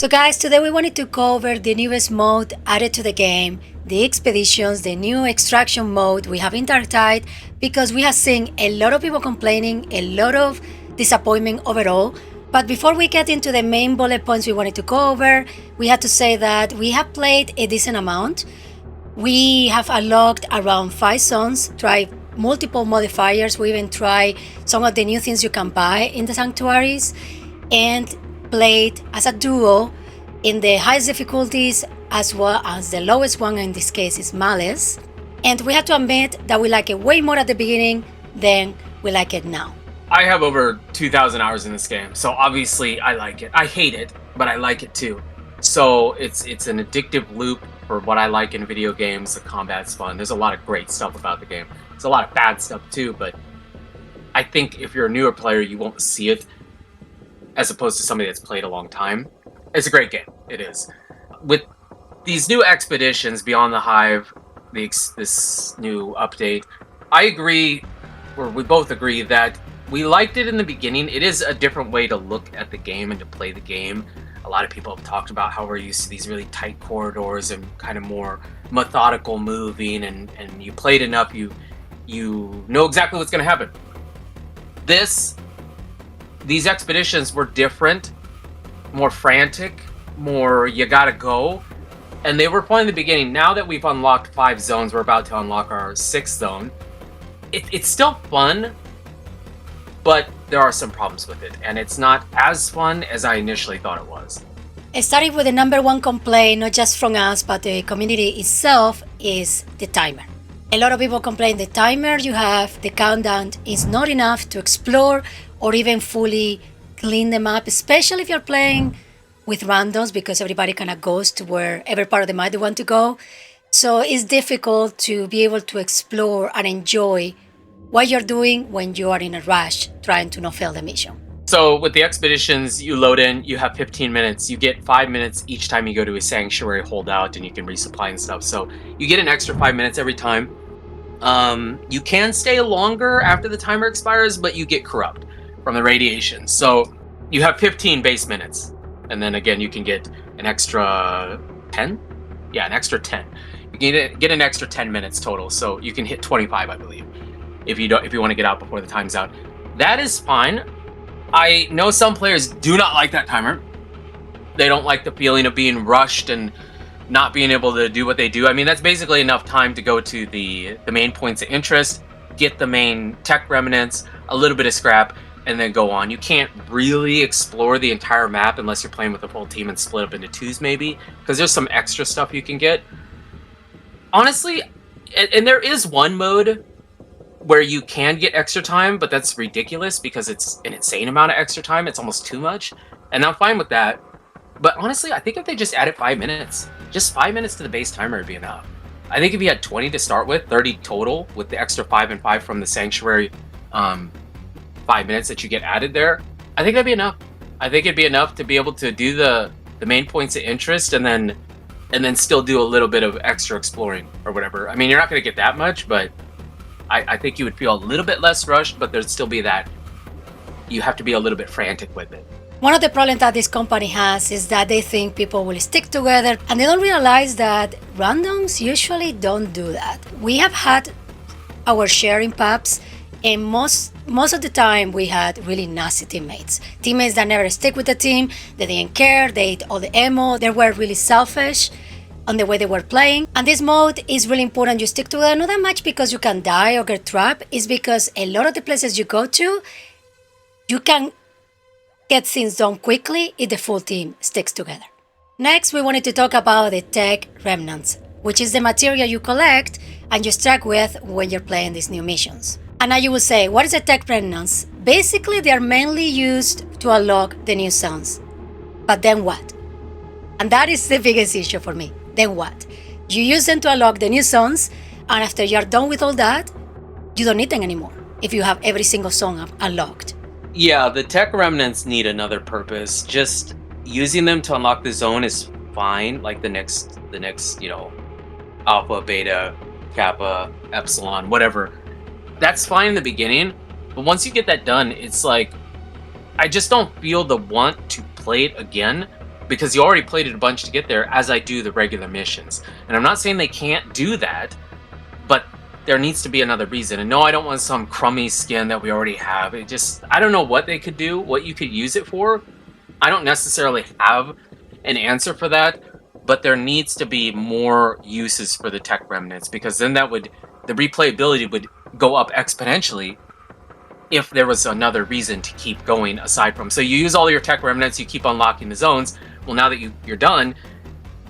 So guys, today we wanted to cover the newest mode added to the game, the expeditions, the new extraction mode we have in Darktide, because we have seen a lot of people complaining, a lot of disappointment overall. But before we get into the main bullet points we wanted to go over, we have to say that we have played a decent amount. We have unlocked around 5 zones, tried multiple modifiers, we even tried some of the new things you can buy in the Sanctuaries, and played as a duo in the highest difficulties as well as the lowest one, in this case is Malice. And we have to admit that we like it way more at the beginning than we like it now. I have over 2,000 hours in this game, so obviously I like it. I hate it, but I like it too. So it's an addictive loop for what I like in video games. The combat's fun. There's a lot of great stuff about the game. There's a lot of bad stuff too, but I think if you're a newer player, you won't see it as opposed to somebody that's played a long time. It's a great game. It is. With these new expeditions, Beyond the Hive, this new update, I agree, or we both agree, that we liked it in the beginning. It is a different way to look at the game and to play the game. A lot of people have talked about how we're used to these really tight corridors and kind of more methodical moving, and you played enough, you know exactly what's going to happen. These expeditions were different, more frantic, more you gotta go, and they were fun in the beginning. Now that we've unlocked 5 zones, we're about to unlock our 6th zone. It's still fun, but there are some problems with it, and it's not as fun as I initially thought it was. Starting with the number one complaint, not just from us, but the community itself, is the timer. A lot of people complain the timer you have, the countdown, is not enough to explore or even fully clean the map, especially if you're playing with randoms, because everybody kind of goes to wherever part of the map they want to go. So it's difficult to be able to explore and enjoy what you're doing when you are in a rush trying to not fail the mission. So with the expeditions, you load in, you have 15 minutes. You get 5 minutes each time you go to a sanctuary holdout, and you can resupply and stuff. So you get an extra 5 minutes every time. You can stay longer after the timer expires, but you get corrupt from the radiation. So you have 15 base minutes, and then again you can get an extra 10. Yeah, an extra 10. You can get an extra 10 minutes total, so you can hit 25, I believe, if you want to get out before the time's out. That is fine. I know some players do not like that timer. They don't like the feeling of being rushed and not being able to do what they do. I mean, that's basically enough time to go to the main points of interest, get the main tech remnants, a little bit of scrap, and then go on. You can't really explore the entire map unless you're playing with a full team and split up into 2s maybe, because there's some extra stuff you can get. Honestly, and there is one mode where you can get extra time, but that's ridiculous because it's an insane amount of extra time. It's almost too much, and I'm fine with that. But honestly, I think if they just added 5 minutes, just 5 minutes to the base timer would be enough. I think if you had 20 to start with, 30 total, with the extra 5 and 5 from the Sanctuary 5 minutes that you get added there, I think that'd be enough. I think it'd be enough to be able to do the main points of interest and then still do a little bit of extra exploring or whatever. I mean, you're not going to get that much, but I think you would feel a little bit less rushed, but there'd still be that you have to be a little bit frantic with it. One of the problems that this company has is that they think people will stick together, and they don't realize that randoms usually don't do that. We have had our share in pubs, and most of the time we had really nasty teammates. Teammates that never stick with the team, they didn't care, they ate all the ammo, they were really selfish on the way they were playing. And this mode is really important you stick together, not that much because you can die or get trapped, it's because a lot of the places you go to, you can get things done quickly if the full team sticks together. Next, we wanted to talk about the tech remnants, which is the material you collect and you extract with when you're playing these new missions. And now you will say, what is the tech remnants? Basically, they are mainly used to unlock the new zones. But then what? And that is the biggest issue for me. Then what? You use them to unlock the new zones, and after you're done with all that, you don't need them anymore if you have every single zone unlocked. Yeah, the tech remnants need another purpose. Just using them to unlock the zone is fine. Like the next, alpha, beta, kappa, epsilon, whatever. That's fine in the beginning, but once you get that done, it's like, I just don't feel the want to play it again because you already played it a bunch to get there, as I do the regular missions. And I'm not saying they can't do that, but there needs to be another reason. And no, I don't want some crummy skin that we already have. It just, I don't know what they could do, what you could use it for. I don't necessarily have an answer for that, but there needs to be more uses for the tech remnants, because then that would, the replayability would go up exponentially if there was another reason to keep going aside from. So you use all your tech remnants, you keep unlocking the zones. Well, now that you're done,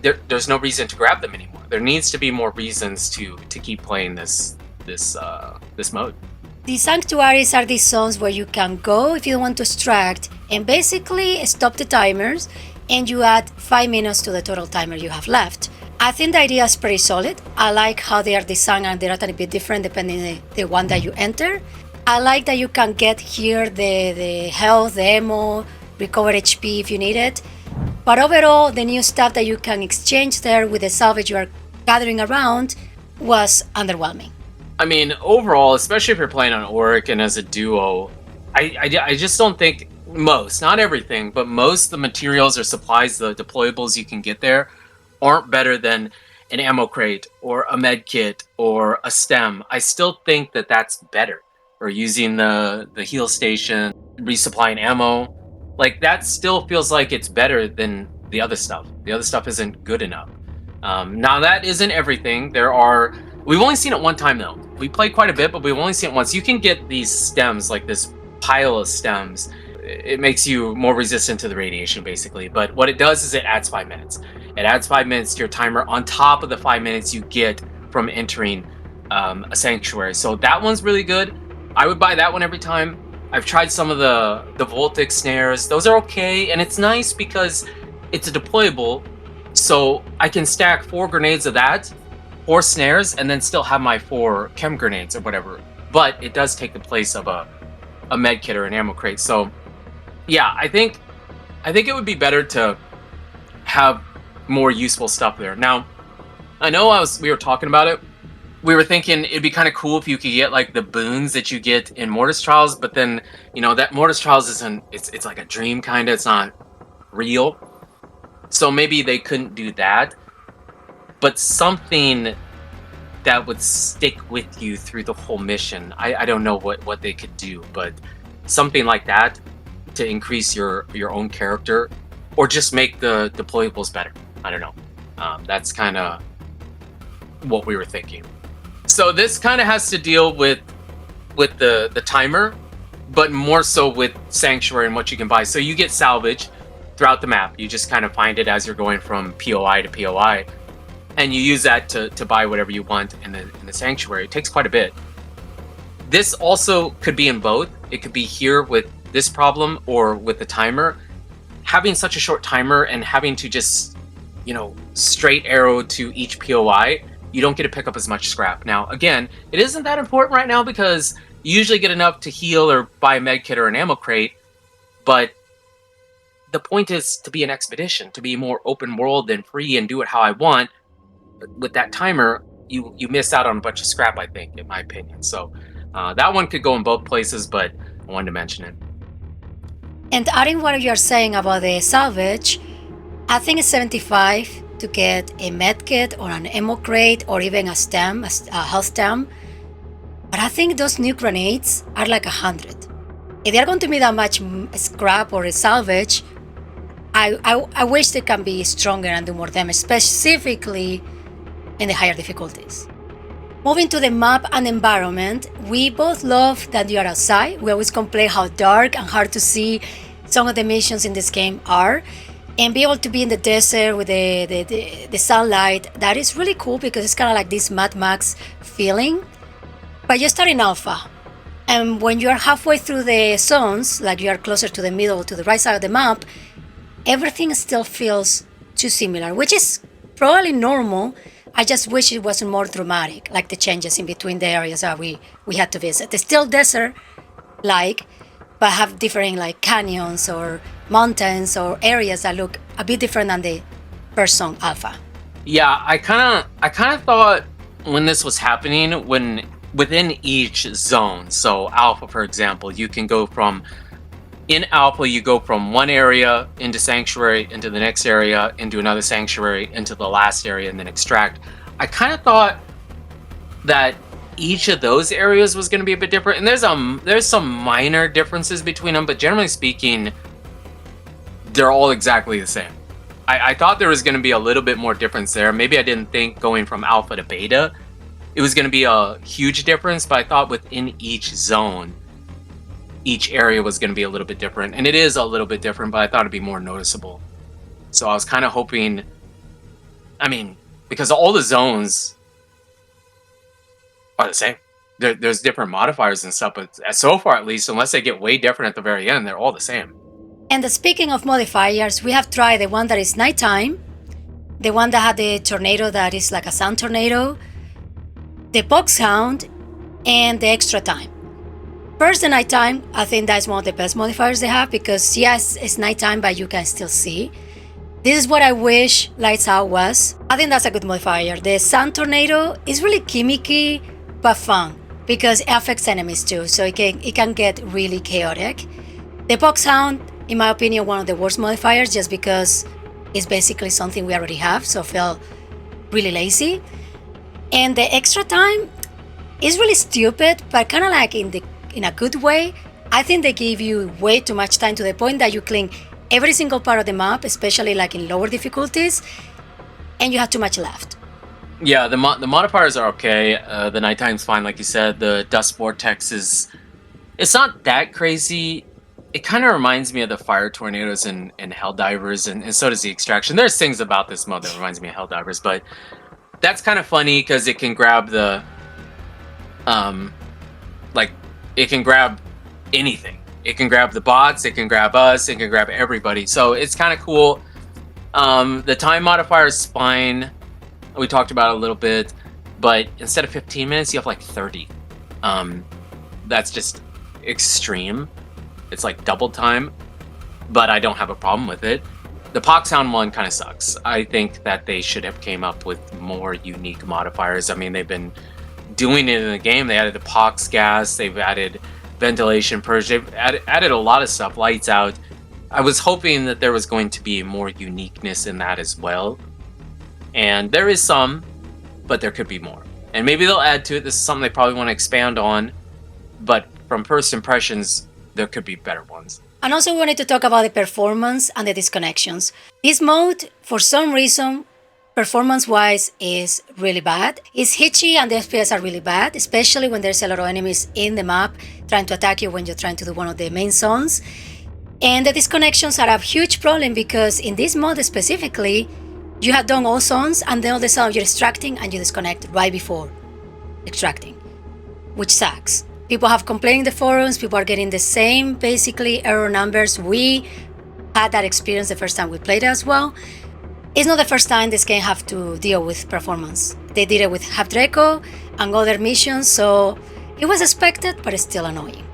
there's no reason to grab them anymore. There needs to be more reasons to keep playing this mode. The sanctuaries are these zones where you can go if you want to extract and basically stop the timers, and you add 5 minutes to the total timer you have left. I think the idea is pretty solid. I like how they are designed, and they're a little bit different depending on the one that you enter. I like that you can get here the health, the ammo, recover HP if you need it. But overall, the new stuff that you can exchange there with the salvage you are gathering around was underwhelming. I mean, overall, especially if you're playing on Auric and as a duo, I just don't think most, not everything, but most of the materials or supplies, the deployables you can get there, aren't better than an ammo crate or a med kit or a stem. I still think that that's better. Or using the heal station, resupplying ammo. Like, that still feels like it's better than the other stuff. The other stuff isn't good enough. Now, that isn't everything. We've only seen it one time, though. We played quite a bit, but we've only seen it once. You can get these stems, like this pile of stems. It makes you more resistant to the radiation, basically. But what it does is it adds 5 minutes. It adds 5 minutes to your timer on top of the 5 minutes you get from entering a sanctuary. So that one's really good. I would buy that one every time. I've tried some of the Voltic snares. Those are okay, and it's nice because it's a deployable, so I can stack 4 grenades of that, 4 snares, and then still have my 4 chem grenades or whatever. But it does take the place of a med kit or an ammo crate. So yeah, I think it would be better to have more useful stuff there. Now, I know we were talking about it. We were thinking it'd be kind of cool if you could get like the boons that you get in Mortis Trials, but then, you know, that Mortis Trials isn't, it's like a dream kind of, it's not real. So maybe they couldn't do that, but something that would stick with you through the whole mission. I don't know what they could do, but something like that to increase your own character, or just make the deployables better. I don't know. That's kind of what we were thinking. So this kind of has to deal with the timer, but more so with Sanctuary and what you can buy. So you get salvage throughout the map. You just kind of find it as you're going from POI to POI, and you use that to buy whatever you want in the Sanctuary. It takes quite a bit. This also could be in both. It could be here with this problem or with the timer. Having such a short timer and having to just, you know, straight arrow to each POI, you don't get to pick up as much scrap. Now, again, it isn't that important right now because you usually get enough to heal or buy a med kit or an ammo crate, but the point is to be an expedition, to be more open world and free and do it how I want. With that timer, you miss out on a bunch of scrap, I think, in my opinion. So that one could go in both places, but I wanted to mention it. And adding what you're saying about the salvage, I think it's 75 to get a medkit or an ammo crate or even a stem, a health stem. But I think those new grenades are like 100. If they're going to be that much scrap or a salvage, I wish they can be stronger and do more damage, specifically in the higher difficulties. Moving to the map and environment, we both love that you are outside. We always complain how dark and hard to see some of the missions in this game are. And be able to be in the desert with the sunlight, that is really cool because it's kind of like this Mad Max feeling. But you start in alpha, and when you are halfway through the zones, like you are closer to the middle, to the right side of the map, everything still feels too similar, which is probably normal. I just wish it wasn't more dramatic, like the changes in between the areas that we had to visit. It's still desert-like, but have different like canyons or mountains or areas that look a bit different than the first zone alpha. Yeah, I kind of thought when this was happening, when within each zone, so alpha, for example, you can go from in Alpha, you go from one area into Sanctuary, into the next area, into another Sanctuary, into the last area, and then extract. I kind of thought that each of those areas was going to be a bit different, and there's some minor differences between them, but generally speaking, they're all exactly the same. I thought there was going to be a little bit more difference there. Maybe I didn't think going from Alpha to Beta it was going to be a huge difference, but I thought within each zone, each area was going to be a little bit different, and it is a little bit different, but I thought it'd be more noticeable. So I was kind of hoping, I mean, because all the zones are the same. There's different modifiers and stuff, but so far at least, unless they get way different at the very end, they're all the same. And speaking of modifiers, we have tried the one that is nighttime, the one that had the tornado that is like a sound tornado, the box sound, and the extra time. First, the nighttime, I think that's one of the best modifiers they have because yes, it's nighttime, but you can still see. This is what I wish Lights Out was. I think that's a good modifier. The sound tornado is really gimmicky, but fun because it affects enemies too, so it can get really chaotic. The box sound, in my opinion, one of the worst modifiers just because it's basically something we already have, so I feel really lazy. And the extra time is really stupid, but kind of like in a good way. I think they give you way too much time to the point that you clean every single part of the map, especially like in lower difficulties, and you have too much left. Yeah, the modifiers are okay. The nighttime's fine, like you said. The dust vortex it's not that crazy. It kind of reminds me of the fire tornadoes and Helldivers, and so does the extraction. There's things about this mode that reminds me of Helldivers, but that's kind of funny because it can grab the, it can grab anything. It can grab the bots, it can grab us, it can grab everybody. So it's kind of cool. The time modifier is fine. We talked about it a little bit, but instead of 15 minutes, you have like 30. That's just extreme. It's like double time, but I don't have a problem with it. The Pox Sound one kind of sucks. I think that they should have came up with more unique modifiers. I mean, they've been doing it in the game. They added the Pox gas, they've added ventilation purge, they've added a lot of stuff, lights out. I was hoping that there was going to be more uniqueness in that as well. And there is some, but there could be more. And maybe they'll add to it. This is something they probably want to expand on. But from first impressions, there could be better ones. And also we wanted to talk about the performance and the disconnections. This mode, for some reason, performance-wise is really bad. It's hitchy and the FPS are really bad, especially when there's a lot of enemies in the map trying to attack you when you're trying to do one of the main zones. And the disconnections are a huge problem because in this mode specifically, you have done all zones and then all the zone you're extracting and you disconnect right before extracting, which sucks. People have complained in the forums, people are getting the same basically error numbers. We had that experience the first time we played it as well. It's not the first time this game have to deal with performance. They did it with Habdreco and other missions, so it was expected, but it's still annoying.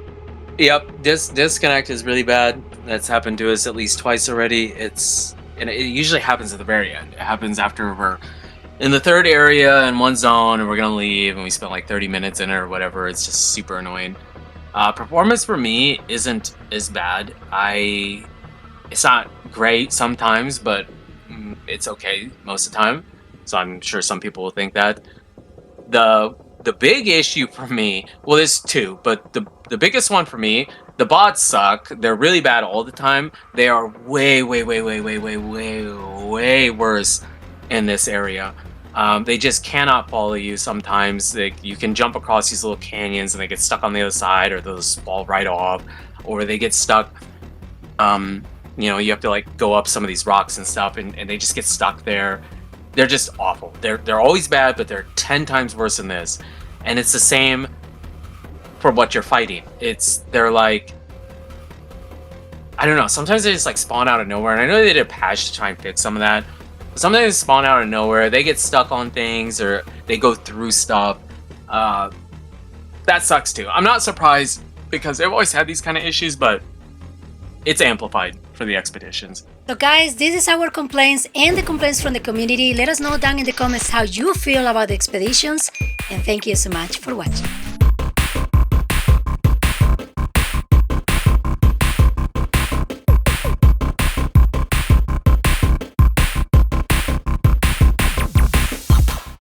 Yep, this disconnect is really bad. That's happened to us at least twice already. And it usually happens at the very end. It happens after we're in the third area in one zone and we're gonna leave and we spent like 30 minutes in it or whatever. It's just super annoying. Performance for me isn't as bad. It's not great sometimes, but it's okay most of the time. So I'm sure some people will think that. The big issue for me, well, there's two, but the biggest one for me, the bots suck. They're really bad all the time. They are way worse in this area. They just cannot follow you sometimes. You can jump across these little canyons and they get stuck on the other side, or they'll just fall right off, or they get stuck. You have to like go up some of these rocks and stuff, and they just get stuck there. They're just awful. They're always bad, but they're 10 times worse than this. And it's the same for what you're fighting. They're like, I don't know, sometimes they just like spawn out of nowhere, and I know they did a patch to try and fix some of that. But sometimes they spawn out of nowhere, they get stuck on things, or they go through stuff. That sucks too. I'm not surprised because they've always had these kind of issues, but it's amplified for the expeditions. So guys, this is our complaints and the complaints from the community. Let us know down in the comments how you feel about the expeditions, and thank you so much for watching.